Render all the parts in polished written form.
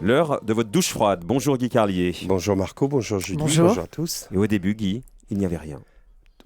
L'heure de votre douche froide. Bonjour Guy Carlier. Bonjour Marco, bonjour Julie, bonjour à tous. Et au début, Guy, il n'y avait rien.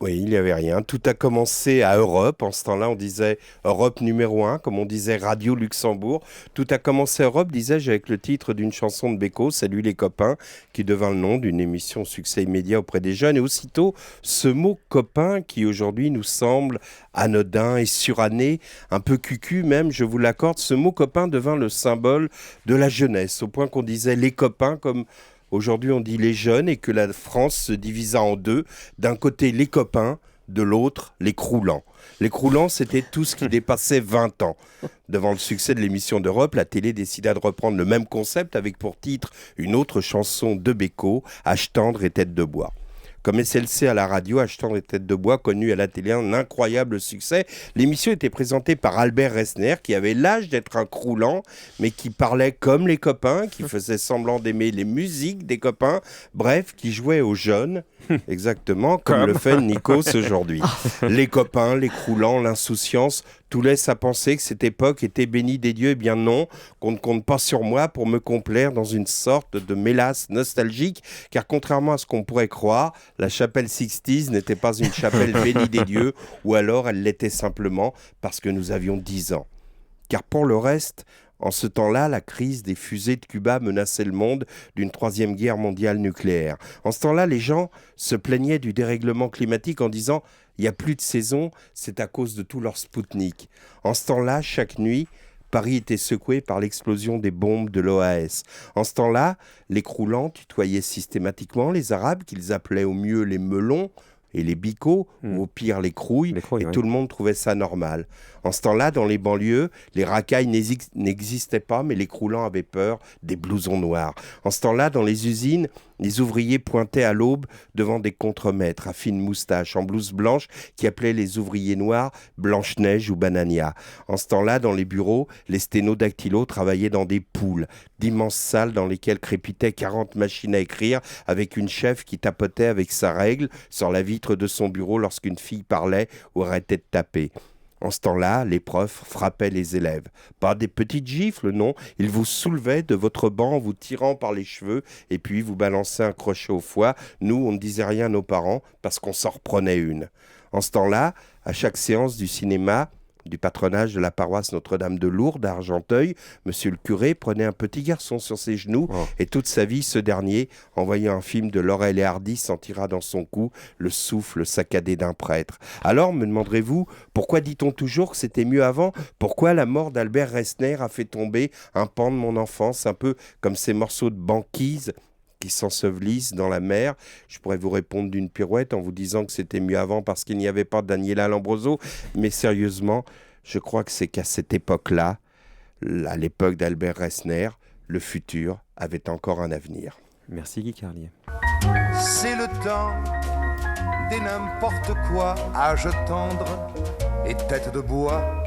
Oui, il n'y avait rien. Tout a commencé à Europe. En ce temps-là, on disait Europe numéro 1, comme on disait Radio Luxembourg. Tout a commencé à Europe, disais-je, avec le titre d'une chanson de Beko, Salut les copains, qui devint le nom d'une émission succès immédiat auprès des jeunes. Et aussitôt, ce mot copain qui aujourd'hui nous semble anodin et suranné, un peu cucu même, je vous l'accorde, ce mot copain devint le symbole de la jeunesse, au point qu'on disait les copains comme... Aujourd'hui, on dit les jeunes et que la France se divisa en deux. D'un côté, les copains, de l'autre, les croulants. Les croulants, c'était tout ce qui dépassait 20 ans. Devant le succès de l'émission d'Europe, la télé décida de reprendre le même concept avec pour titre une autre chanson de Beko, Âge tendre et tête de bois. Comme SLC à la radio, Âge tendre et tête de bois, connu à la télé un incroyable succès, l'émission était présentée par Albert Resner, qui avait l'âge d'être un croulant, mais qui parlait comme les copains, qui faisait semblant d'aimer les musiques des copains, bref, qui jouait aux jeunes, exactement comme le fait Nikos aujourd'hui. Les copains, les croulants, l'insouciance, tout laisse à penser que cette époque était bénie des dieux. Eh bien non, qu'on ne compte pas sur moi pour me complaire dans une sorte de mélasse nostalgique, car contrairement à ce qu'on pourrait croire, la chapelle Sixties n'était pas une chapelle bénie des dieux, ou alors elle l'était simplement parce que nous avions 10 ans. Car pour le reste, en ce temps-là, la crise des fusées de Cuba menaçait le monde d'une troisième guerre mondiale nucléaire. En ce temps-là, les gens se plaignaient du dérèglement climatique en disant « il n'y a plus de saison, c'est à cause de tout leur Spoutnik ». En ce temps-là, chaque nuit, Paris était secoué par l'explosion des bombes de l'OAS. En ce temps-là, les croulants tutoyaient systématiquement les Arabes, qu'ils appelaient au mieux les melons, et les bicots, ou au pire les crouilles, et tout le monde trouvait ça normal. En ce temps-là, dans les banlieues, les racailles n'existaient pas, mais les croulants avaient peur des blousons noirs. En ce temps-là, dans les usines, les ouvriers pointaient à l'aube devant des contremaîtres à fines moustaches, en blouse blanche, qui appelaient les ouvriers noirs Blanche-Neige ou Banania. En ce temps-là, dans les bureaux, les sténodactylos travaillaient dans des poules, d'immenses salles dans lesquelles crépitaient 40 machines à écrire, avec une chef qui tapotait avec sa règle sur la vitre de son bureau lorsqu'une fille parlait ou arrêtait de taper. En ce temps-là, les profs frappaient les élèves. Pas des petites gifles, non. Ils vous soulevaient de votre banc en vous tirant par les cheveux et puis vous balançaient un crochet au foie. Nous, on ne disait rien à nos parents parce qu'on s'en reprenait une. En ce temps-là, à chaque séance du cinéma, du patronage de la paroisse Notre-Dame de Lourdes à Argenteuil, monsieur le curé prenait un petit garçon sur ses genoux et toute sa vie, ce dernier, en voyant un film de Laurel et Hardy, sentira dans son cou le souffle saccadé d'un prêtre. Alors, me demanderez-vous, pourquoi dit-on toujours que c'était mieux avant ? Pourquoi la mort d'Albert Resner a fait tomber un pan de mon enfance, un peu comme ces morceaux de banquise qui s'ensevelissent dans la mer? Je pourrais vous répondre d'une pirouette en vous disant que c'était mieux avant parce qu'il n'y avait pas Daniela Lambroso, mais sérieusement, je crois que c'est qu'à cette époque-là, à l'époque d'Albert Resner, le futur avait encore un avenir. Merci Guy Carlier. C'est le temps des n'importe quoi, âge tendre et tête de bois.